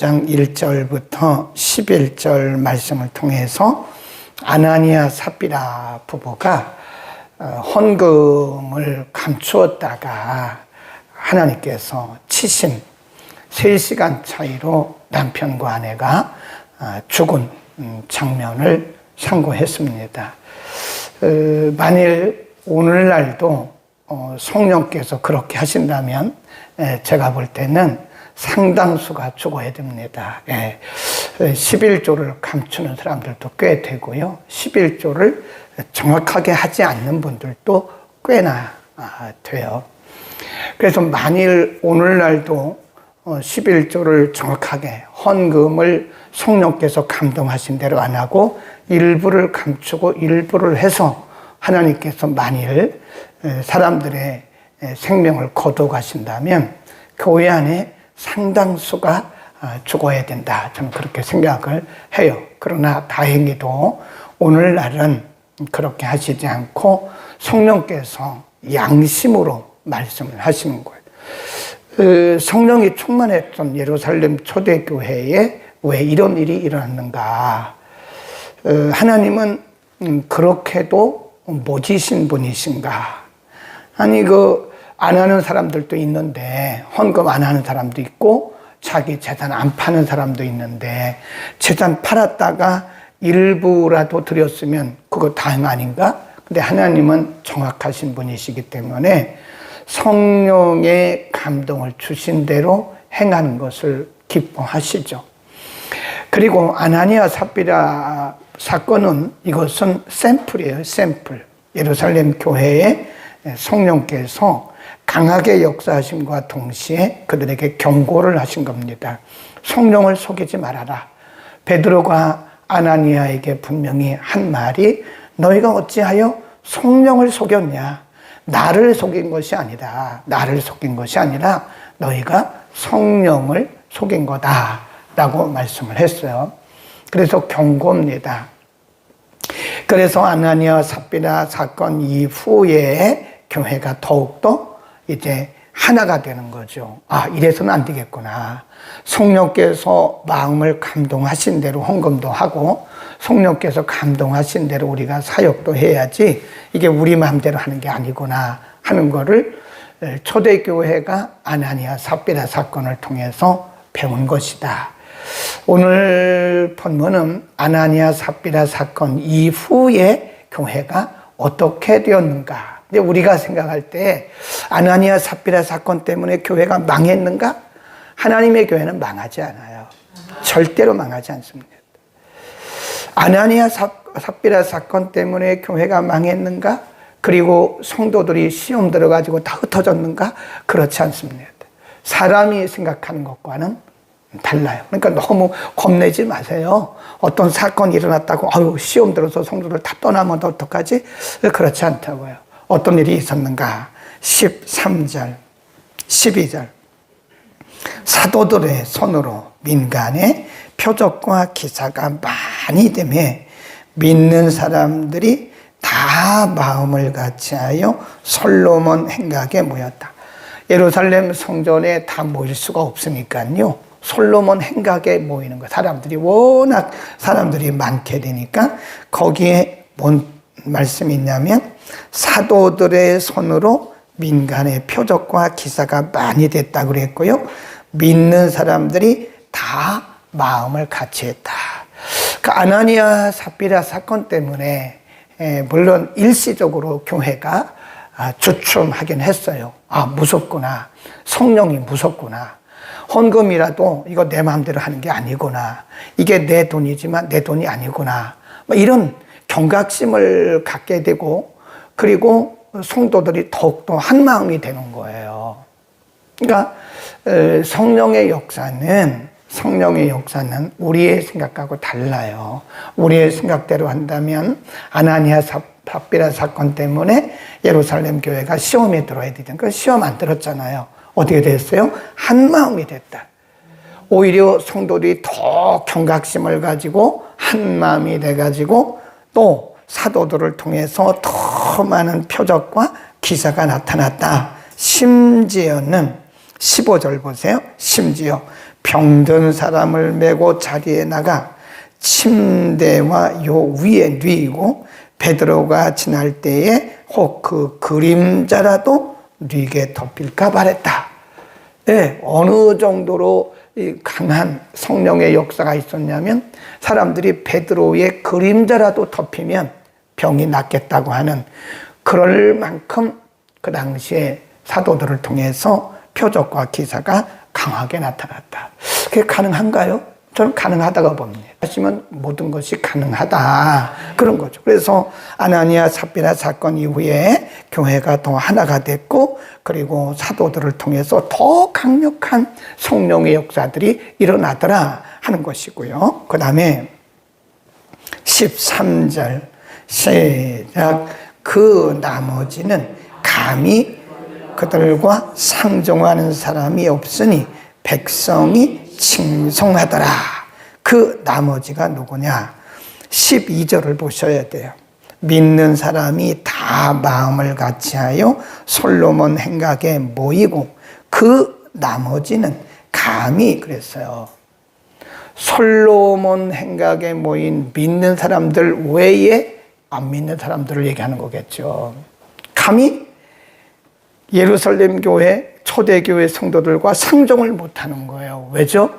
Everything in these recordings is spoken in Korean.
장 1절부터 11절 말씀을 통해서 아나니아 삽비라 부부가 헌금을 감추었다가 하나님께서 치신 3시간 차이로 남편과 아내가 죽은 장면을 상고했습니다. 만일 오늘날도 성령께서 그렇게 하신다면 제가 볼 때는 상당수가 죽어야 됩니다. 11조를 감추는 사람들도 꽤 되고요. 11조를 정확하게 하지 않는 분들도 꽤나 돼요. 그래서 만일 오늘날도 11조를 정확하게 헌금을 성령께서 감동하신 대로 안 하고 일부를 감추고 일부를 해서 하나님께서 만일 사람들의 생명을 거둬가신다면 교회 안에 상당수가 죽어야 된다. 저는 그렇게 생각을 해요. 그러나 다행히도 오늘날은 그렇게 하시지 않고 성령께서 양심으로 말씀을 하시는 거예요. 성령이 충만했던 예루살렘 초대교회에 왜 이런 일이 일어났는가? 하나님은 그렇게도 모지신 분이신가? 아니 안 하는 사람들도 있는데 헌금 안 하는 사람도 있고 자기 재산 안 파는 사람도 있는데 재산 팔았다가 일부라도 드렸으면 그거 다행 아닌가? 근데 하나님은 정확하신 분이시기 때문에 성령의 감동을 주신 대로 행하는 것을 기뻐하시죠. 그리고 아나니아 삽비라 사건은 이것은 샘플이에요. 샘플. 예루살렘 교회에 성령께서 강하게 역사하심과 동시에 그들에게 경고를 하신 겁니다. 성령을 속이지 말아라. 베드로가 아나니아에게 분명히 한 말이 너희가 어찌하여 성령을 속였냐? 나를 속인 것이 아니다. 나를 속인 것이 아니라 너희가 성령을 속인 거다 라고 말씀을 했어요. 그래서 경고입니다. 그래서 아나니아 삽비라 사건 이후에 교회가 더욱더 이제 하나가 되는 거죠. 이래서는 안 되겠구나. 성령께서 마음을 감동하신 대로 헌금도 하고 성령께서 감동하신 대로 우리가 사역도 해야지 이게 우리 마음대로 하는 게 아니구나 하는 거를 초대교회가 아나니아 삽비라 사건을 통해서 배운 것이다. 오늘 본문은 아나니아 삽비라 사건 이후에 교회가 어떻게 되었는가? 근데 우리가 생각할 때 아나니아 삽비라 사건 때문에 교회가 망했는가? 하나님의 교회는 망하지 않아요. 절대로 망하지 않습니다. 아나니아 삽비라 사건 때문에 교회가 망했는가? 그리고 성도들이 시험 들어가지고 다 흩어졌는가? 그렇지 않습니다. 사람이 생각하는 것과는 달라요. 그러니까 너무 겁내지 마세요. 어떤 사건이 일어났다고 시험 들어서 성도들 다 떠나면 어떡하지? 그렇지 않다고요. 어떤 일이 있었는가? 13절, 12절. 사도들의 손으로 민간에 표적과 기사가 많이 되매 믿는 사람들이 다 마음을 같이하여 솔로몬 행각에 모였다. 예루살렘 성전에 다 모일 수가 없으니까요. 솔로몬 행각에 모이는 거. 사람들이 워낙 사람들이 많게 되니까 거기에 뭔 말씀이 있냐면 사도들의 손으로 민간의 표적과 기사가 많이 됐다고 그랬고요. 믿는 사람들이 다 마음을 같이 했다. 그 아나니아 삽비라 사건 때문에 물론 일시적으로 교회가 주춤하긴 했어요. 무섭구나. 성령이 무섭구나. 헌금이라도 이거 내 마음대로 하는 게 아니구나. 이게 내 돈이지만 내 돈이 아니구나. 이런 경각심을 갖게 되고 그리고 성도들이 더욱더 한 마음이 되는 거예요. 그러니까 성령의 역사는 우리의 생각하고 달라요. 우리의 생각대로 한다면 아나니아 삽비라 사건 때문에 예루살렘 교회가 시험에 들어야 되던 그 시험 안 들었잖아요. 어떻게 됐어요? 한 마음이 됐다. 오히려 성도들이 더 경각심을 가지고 한 마음이 돼가지고 또 사도들을 통해서 더 많은 표적과 기사가 나타났다. 심지어는 15절 보세요. 심지어 병든 사람을 메고 자리에 나가 침대와 요 위에 뉘고 베드로가 지날 때에 혹 그 그림자라도 뉘게 덮일까 바랬다. 네, 어느 정도로 강한 성령의 역사가 있었냐면 사람들이 베드로의 그림자라도 덮이면 병이 낫겠다고 하는, 그럴 만큼 그 당시에 사도들을 통해서 표적과 기사가 강하게 나타났다. 그게 가능한가요? 저는 가능하다고 봅니다. 하시면 모든 것이 가능하다, 그런 거죠. 그래서 아나니아 삽비라 사건 이후에 교회가 더 하나가 됐고, 그리고 사도들을 통해서 더 강력한 성령의 역사들이 일어나더라 하는 것이고요. 그 다음에 13절 시작. 그 나머지는 감히 그들과 상종하는 사람이 없으니 백성이 칭송하더라. 그 나머지가 누구냐? 12절을 보셔야 돼요. 믿는 사람이 다 마음을 같이하여 솔로몬 행각에 모이고 그 나머지는 감히, 그랬어요. 솔로몬 행각에 모인 믿는 사람들 외에 안 믿는 사람들을 얘기하는 거겠죠. 감히 예루살렘 교회, 초대교회 성도들과 상종을 못하는 거예요. 왜죠?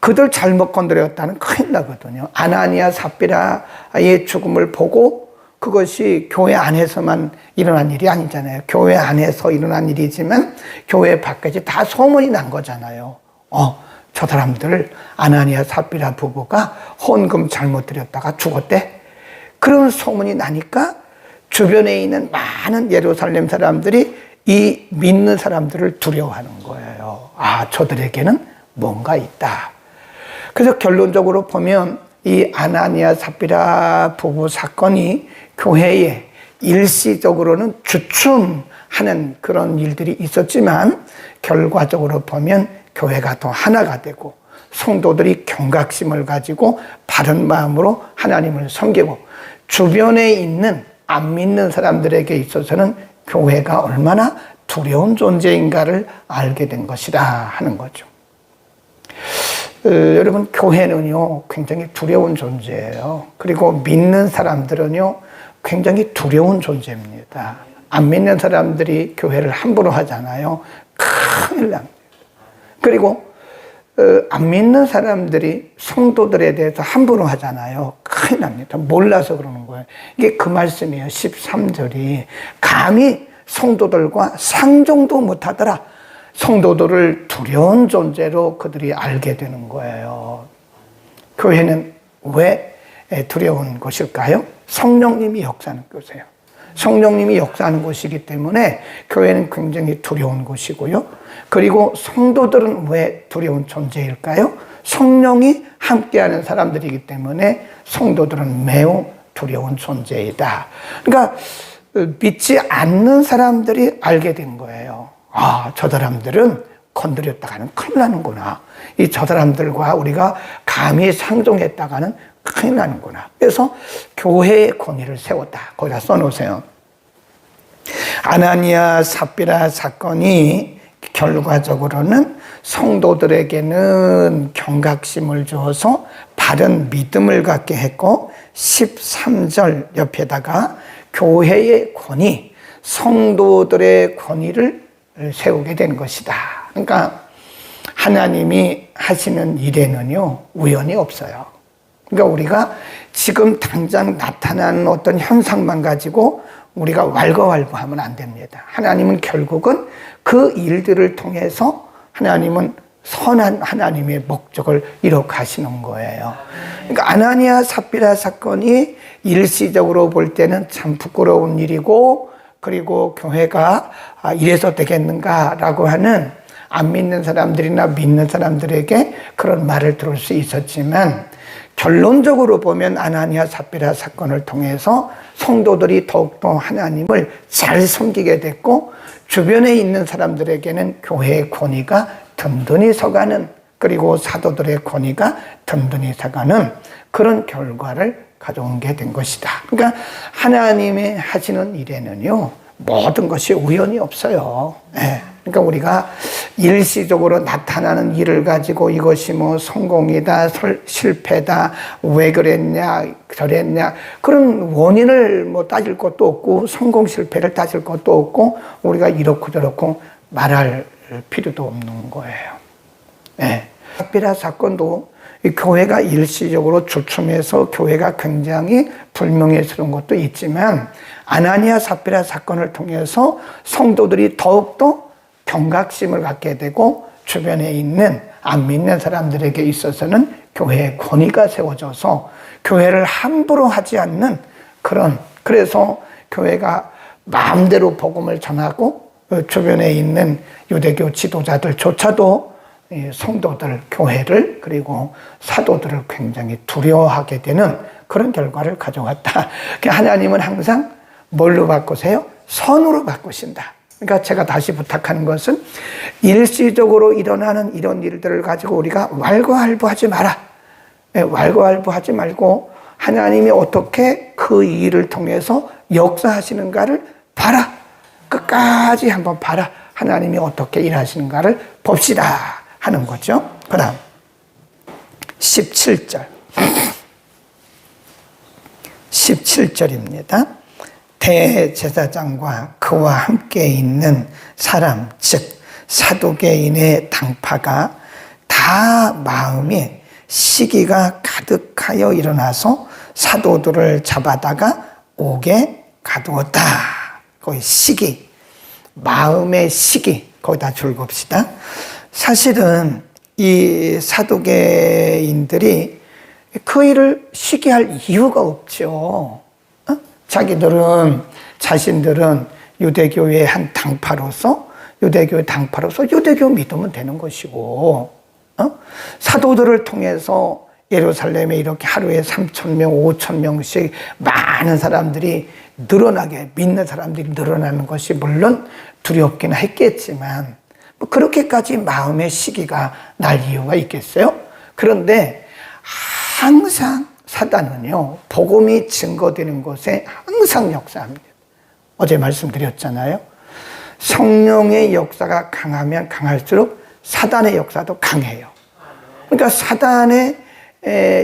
그들 잘못 건드렸다는 큰일 나거든요. 아나니아 삽비라의 죽음을 보고 그것이 교회 안에서만 일어난 일이 아니잖아요. 교회 안에서 일어난 일이지만 교회 밖까지 다 소문이 난 거잖아요. 저 사람들 아나니아 삽비라 부부가 헌금 잘못 드렸다가 죽었대. 그런 소문이 나니까 주변에 있는 많은 예루살렘 사람들이 이 믿는 사람들을 두려워하는 거예요. 저들에게는 뭔가 있다. 그래서 결론적으로 보면 이 아나니아 삽비라 부부 사건이 교회에 일시적으로는 주춤하는 그런 일들이 있었지만 결과적으로 보면 교회가 더 하나가 되고 성도들이 경각심을 가지고 바른 마음으로 하나님을 섬기고 주변에 있는 안 믿는 사람들에게 있어서는 교회가 얼마나 두려운 존재인가를 알게 된 것이다 하는 거죠. 여러분, 교회는요 굉장히 두려운 존재예요. 그리고 믿는 사람들은요 굉장히 두려운 존재입니다. 안 믿는 사람들이 교회를 함부로 하잖아요. 큰일 납니다. 그리고 안 믿는 사람들이 성도들에 대해서 함부로 하잖아요. 큰일 납니다. 몰라서 그러는 거예요. 이게 그 말씀이에요. 13절이 감히 성도들과 상종도 못하더라. 성도들을 두려운 존재로 그들이 알게 되는 거예요. 교회는 왜 두려운 곳일까요? 성령님이 역사하는 곳이에요. 성령님이 역사하는 곳이기 때문에 교회는 굉장히 두려운 곳이고요. 그리고 성도들은 왜 두려운 존재일까요? 성령이 함께하는 사람들이기 때문에 성도들은 매우 두려운 존재이다. 그러니까 믿지 않는 사람들이 알게 된 거예요. 저 사람들은 건드렸다가는 큰일 나는구나. 저 사람들과 우리가 감히 상종했다가는 큰일 나는구나. 그래서 교회의 권위를 세웠다. 거기다 써놓으세요. 아나니아 삽비라 사건이 결과적으로는 성도들에게는 경각심을 주어서 바른 믿음을 갖게 했고 13절 옆에다가 교회의 권위, 성도들의 권위를 세우게 된 것이다. 그러니까 하나님이 하시는 일에는요 우연이 없어요. 그러니까 우리가 지금 당장 나타나는 어떤 현상만 가지고 우리가 왈가왈부하면 안 됩니다. 하나님은 결국은 그 일들을 통해서 하나님은 선한 하나님의 목적을 이뤄가시는 거예요. 그러니까 아나니아 삽비라 사건이 일시적으로 볼 때는 참 부끄러운 일이고, 그리고 교회가 이래서 되겠는가라고 하는 안 믿는 사람들이나 믿는 사람들에게 그런 말을 들을 수 있었지만, 결론적으로 보면 아나니아 삽비라 사건을 통해서 성도들이 더욱더 하나님을 잘 섬기게 됐고, 주변에 있는 사람들에게는 교회의 권위가 든든히 서가는, 그리고 사도들의 권위가 든든히 서가는 그런 결과를 가져오게 된 것이다. 그러니까 하나님의 하시는 일에는요 모든 것이 우연이 없어요. 그러니까 우리가 일시적으로 나타나는 일을 가지고 이것이 뭐 성공이다, 실패다, 왜 그랬냐, 저랬냐, 그런 원인을 뭐 따질 것도 없고, 성공, 실패를 따질 것도 없고, 우리가 이렇고 저렇고 말할 필요도 없는 거예요. 네. 삽비라 사건도 이 교회가 일시적으로 주춤해서 교회가 굉장히 불명예스러운 것도 있지만, 아나니아 삽비라 사건을 통해서 성도들이 더욱더 경각심을 갖게 되고 주변에 있는 안 믿는 사람들에게 있어서는 교회의 권위가 세워져서 교회를 함부로 하지 않는 그래서 교회가 마음대로 복음을 전하고 주변에 있는 유대교 지도자들조차도 성도들, 교회를 그리고 사도들을 굉장히 두려워하게 되는 그런 결과를 가져왔다. 하나님은 항상 뭘로 바꾸세요? 선으로 바꾸신다. 그러니까 제가 다시 부탁하는 것은 일시적으로 일어나는 이런 일들을 가지고 우리가 왈가왈부하지 마라. 왈가왈부하지 말고 하나님이 어떻게 그 일을 통해서 역사하시는가를 봐라. 끝까지 한번 봐라. 하나님이 어떻게 일하시는가를 봅시다 하는 거죠. 그 다음 17절 17절입니다. 대제사장과 그와 함께 있는 사람, 즉 사두개인의 당파가 다 마음에 시기가 가득하여 일어나서 사도들을 잡아다가 옥에 가두었다. 거기 시기, 마음의 시기, 거기다 줄 겁시다. 사실은 이 사두개인들이 그 일을 시기할 이유가 없죠. 자신들은 유대교의 한 당파로서 유대교 믿으면 되는 것이고, 사도들을 통해서 예루살렘에 이렇게 하루에 3,000명, 5,000명씩 많은 사람들이 믿는 사람들이 늘어나는 것이 물론 두렵긴 했겠지만, 뭐 그렇게까지 마음의 시기가 날 이유가 있겠어요? 그런데 항상 사단은요, 복음이 증거되는 곳에 항상 역사합니다. 어제 말씀드렸잖아요. 성령의 역사가 강하면 강할수록 사단의 역사도 강해요. 그러니까 사단의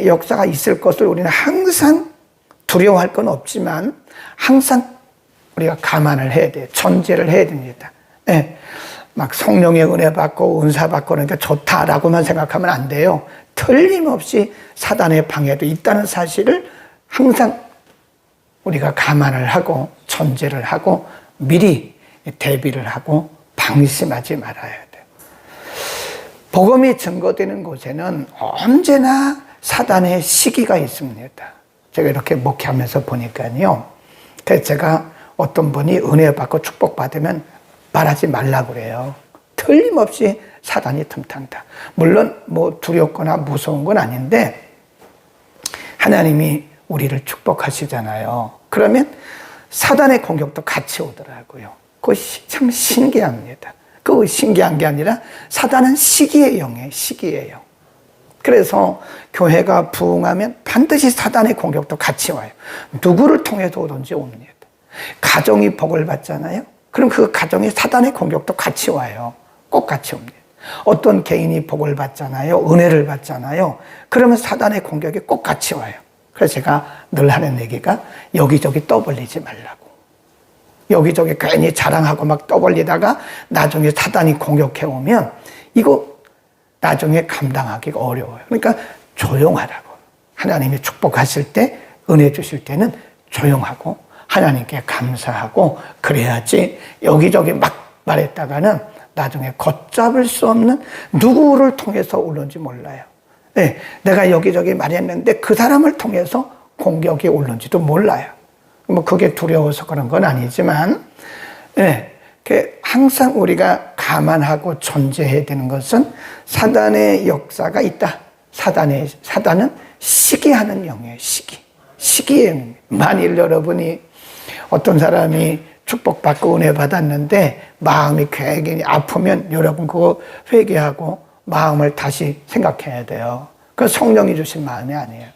역사가 있을 것을 우리는 항상 두려워할 건 없지만 항상 우리가 감안을 해야 돼요. 전제를 해야 됩니다. 네. 막 성령의 은혜 받고 은사 받고 그러니까 좋다라고만 생각하면 안 돼요. 틀림없이 사단의 방해도 있다는 사실을 항상 우리가 감안을 하고 전제를 하고 미리 대비를 하고 방심하지 말아야 돼요. 복음이 증거되는 곳에는 언제나 사단의 시기가 있습니다. 제가 이렇게 목회하면서 보니까요. 그래서 제가 어떤 분이 은혜 받고 축복 받으면 말하지 말라고 그래요. 틀림없이 사단이 틈탄다. 물론 뭐 두렵거나 무서운 건 아닌데 하나님이 우리를 축복하시잖아요. 그러면 사단의 공격도 같이 오더라고요. 그것이 참 신기합니다. 그 신기한 게 아니라 사단은 시기의 영이에요. 시기의 영. 그래서 교회가 부흥하면 반드시 사단의 공격도 같이 와요. 누구를 통해서 오든지 옵니다. 가정이 복을 받잖아요. 그럼 그 가정에 사단의 공격도 같이 와요. 꼭 같이 옵니다. 어떤 개인이 복을 받잖아요. 은혜를 받잖아요. 그러면 사단의 공격이 꼭 같이 와요. 그래서 제가 늘 하는 얘기가 여기저기 떠벌리지 말라고. 여기저기 괜히 자랑하고 막 떠벌리다가 나중에 사단이 공격해 오면 이거 나중에 감당하기가 어려워요. 그러니까 조용하라고. 하나님이 축복하실 때, 은혜 주실 때는 조용하고 하나님께 감사하고 그래야지 여기저기 막 말했다가는 나중에 걷잡을 수 없는 누구를 통해서 오는지 몰라요. 네, 내가 여기저기 말했는데 그 사람을 통해서 공격이 오는지도 몰라요. 뭐 그게 두려워서 그런 건 아니지만, 네, 항상 우리가 감안하고 전제해야 되는 것은 사단의 역사가 있다. 사단은 시기하는 영이에요. 시기의 영입니다. 만일 여러분이 어떤 사람이 축복받고 은혜 받았는데 마음이 굉장히 아프면 여러분 그거 회개하고 마음을 다시 생각해야 돼요. 그건 성령이 주신 마음이 아니에요.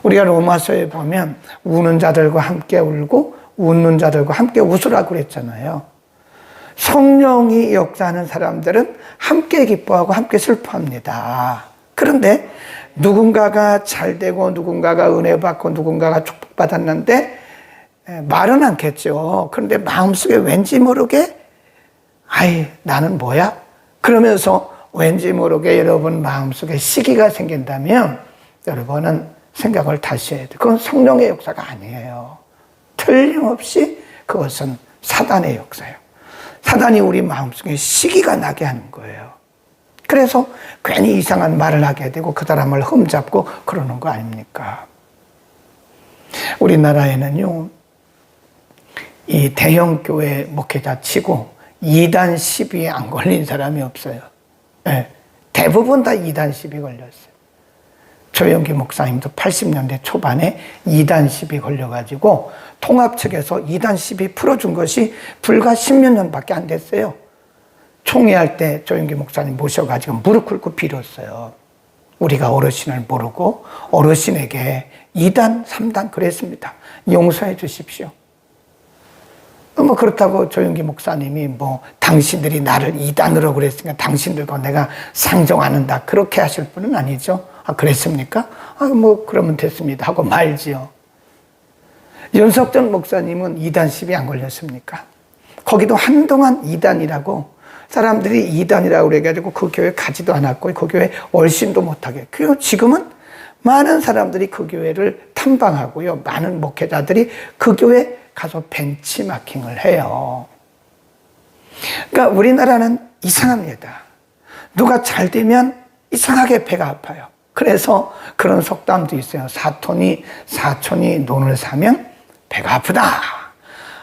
우리가 로마서에 보면 우는 자들과 함께 울고 웃는 자들과 함께 웃으라고 그랬잖아요. 성령이 역사하는 사람들은 함께 기뻐하고 함께 슬퍼합니다. 그런데 누군가가 잘되고 누군가가 은혜 받고 누군가가 축복받았는데 말은 않겠죠. 그런데 마음속에 왠지 모르게 아이 나는 뭐야? 그러면서 왠지 모르게 여러분 마음속에 시기가 생긴다면 여러분은 생각을 다시 해야 돼요. 그건 성령의 역사가 아니에요. 틀림없이 그것은 사단의 역사예요. 사단이 우리 마음속에 시기가 나게 하는 거예요. 그래서 괜히 이상한 말을 하게 되고 그 사람을 흠잡고 그러는 거 아닙니까? 우리나라에는요, 이 대형 교회 목회자 치고 2단 시비에 안 걸린 사람이 없어요. 네, 대부분 다 2단 시비 걸렸어요. 조영기 목사님도 80년대 초반에 2단 시비 걸려가지고 통합 측에서 2단 시비 풀어준 것이 불과 10몇 년밖에 안 됐어요. 총회할 때 조영기 목사님 모셔가지고 무릎 꿇고 빌었어요. 우리가 어르신을 모르고 어르신에게 2단, 3단 그랬습니다. 용서해 주십시오. 뭐 그렇다고 조영기 목사님이 당신들이 나를 2단으로 그랬으니까 당신들과 내가 상종 안 한다 그렇게 하실 분은 아니죠. 아 그랬습니까? 그러면 됐습니다 하고 말지요. 윤석전 목사님은 2단 시비 안 걸렸습니까? 거기도 한동안 2단이라고 사람들이 2단이라고 그래가지고 그 교회 가지도 않았고 그 교회 얼씬도 못하게. 그리고 지금은 많은 사람들이 그 교회를 탐방하고요. 많은 목회자들이 그 교회 가서 벤치마킹을 해요. 그러니까 우리나라는 이상합니다. 누가 잘 되면 이상하게 배가 아파요. 그래서 그런 속담도 있어요. 사촌이 논을 사면 배가 아프다.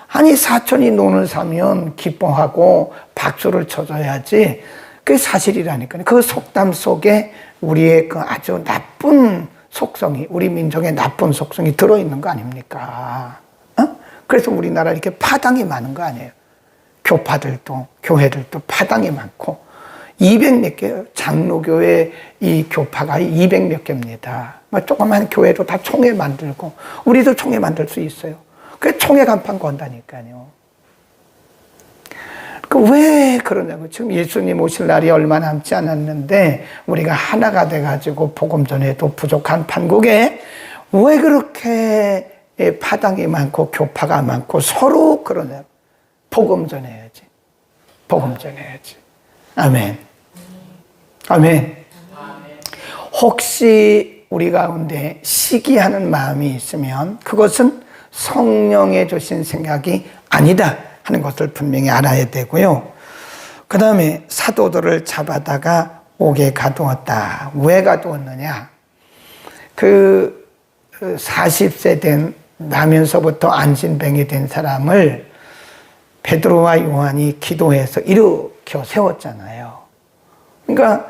아니 사촌이 논을 사면 기뻐하고 박수를 쳐줘야지. 그게 사실이라니까요. 그 속담 속에 우리의 그 아주 나쁜 속성이, 우리 민족의 나쁜 속성이 들어있는 거 아닙니까? 그래서 우리나라 이렇게 파당이 많은 거 아니에요. 교파들도 교회들도 파당이 많고 200몇 개, 장로교회 이 교파가 200몇 개입니다. 조그만 교회도 다 총회 만들고 우리도 총회 만들 수 있어요. 그래서 총회 간판 건다니까요. 왜 그러냐고. 지금 예수님 오실 날이 얼마 남지 않았는데 우리가 하나가 돼가지고 복음 전에도 부족한 판국에 왜 그렇게 파당이 많고 교파가 많고 서로 그러냐. 복음 전해야지. 복음 전해야지. 아멘. 아멘. 혹시 우리 가운데 시기하는 마음이 있으면 그것은 성령의 주신 생각이 아니다 하는 것을 분명히 알아야 되고요. 그 다음에 사도들을 잡아다가 옥에 가두었다. 왜 가두었느냐? 40세 된 나면서부터 안진뱅이 된 사람을 베드로와 요한이 기도해서 일으켜 세웠잖아요. 그러니까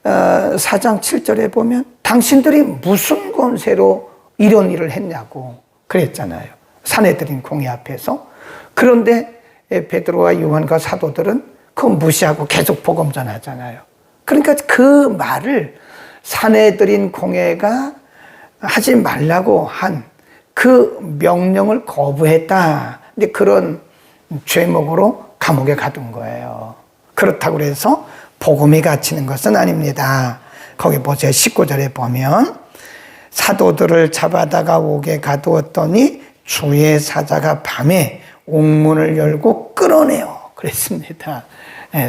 4장 7절에 보면 당신들이 무슨 권세로 이런 일을 했냐고 그랬잖아요. 사내들인 공회 앞에서. 그런데 베드로와 요한과 사도들은 그거 무시하고 계속 복음 전하잖아요. 그러니까 그 말을 사내들인 공회가 하지 말라고 한 그 명령을 거부했다. 근데 그런 죄목으로 감옥에 가둔 거예요. 그렇다고 해서 복음이 갇히는 것은 아닙니다. 거기 보세요. 19절에 보면 사도들을 잡아다가 옥에 가두었더니 주의 사자가 밤에 옥문을 열고 끌어내요. 그랬습니다.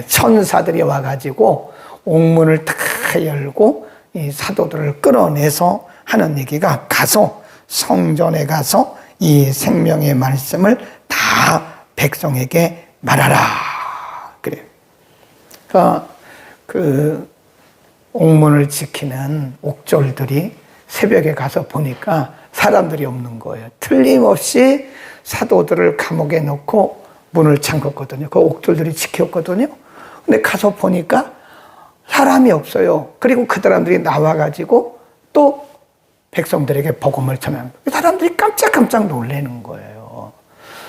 천사들이 와가지고 옥문을 다 열고 이 사도들을 끌어내서 하는 얘기가 가서 성전에 가서 이 생명의 말씀을 다 백성에게 말하라. 그래요. 그 옥문을 지키는 옥졸들이 새벽에 가서 보니까 사람들이 없는 거예요. 틀림없이 사도들을 감옥에 넣고 문을 잠궜거든요. 그 옥졸들이 지켰거든요. 근데 가서 보니까 사람이 없어요. 그리고 그 사람들이 나와가지고 또 백성들에게 복음을 전하는 거예요. 사람들이 깜짝깜짝 놀라는 거예요.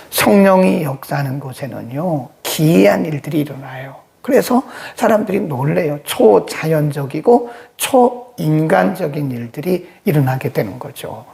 성령이 역사하는 곳에는요, 기이한 일들이 일어나요. 그래서 사람들이 놀래요. 초자연적이고 초인간적인 일들이 일어나게 되는 거죠.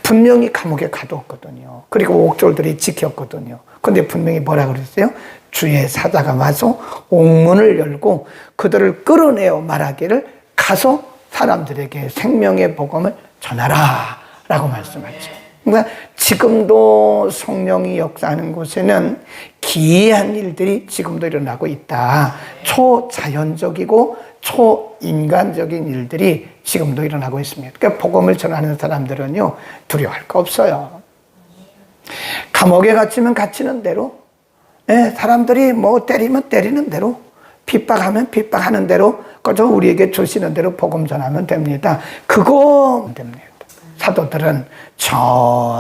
분명히 감옥에 가두었거든요. 그리고 옥졸들이 지켰거든요. 근데 분명히 뭐라 그랬어요? 주의 사자가 와서 옥문을 열고 그들을 끌어내어 말하기를 가서 사람들에게 생명의 복음을 전하라 라고 말씀하죠. 그러니까 지금도 성령이 역사하는 곳에는 기이한 일들이 지금도 일어나고 있다. 초자연적이고 초인간적인 일들이 지금도 일어나고 있습니다. 그러니까 복음을 전하는 사람들은요, 두려워할 거 없어요. 감옥에 갇히면 갇히는 대로, 사람들이 뭐 때리면 때리는 대로, 핍박하면 핍박하는 대로, 그저 우리에게 주시는 대로 복음 전하면 됩니다. 그거 됩니다. 사도들은 저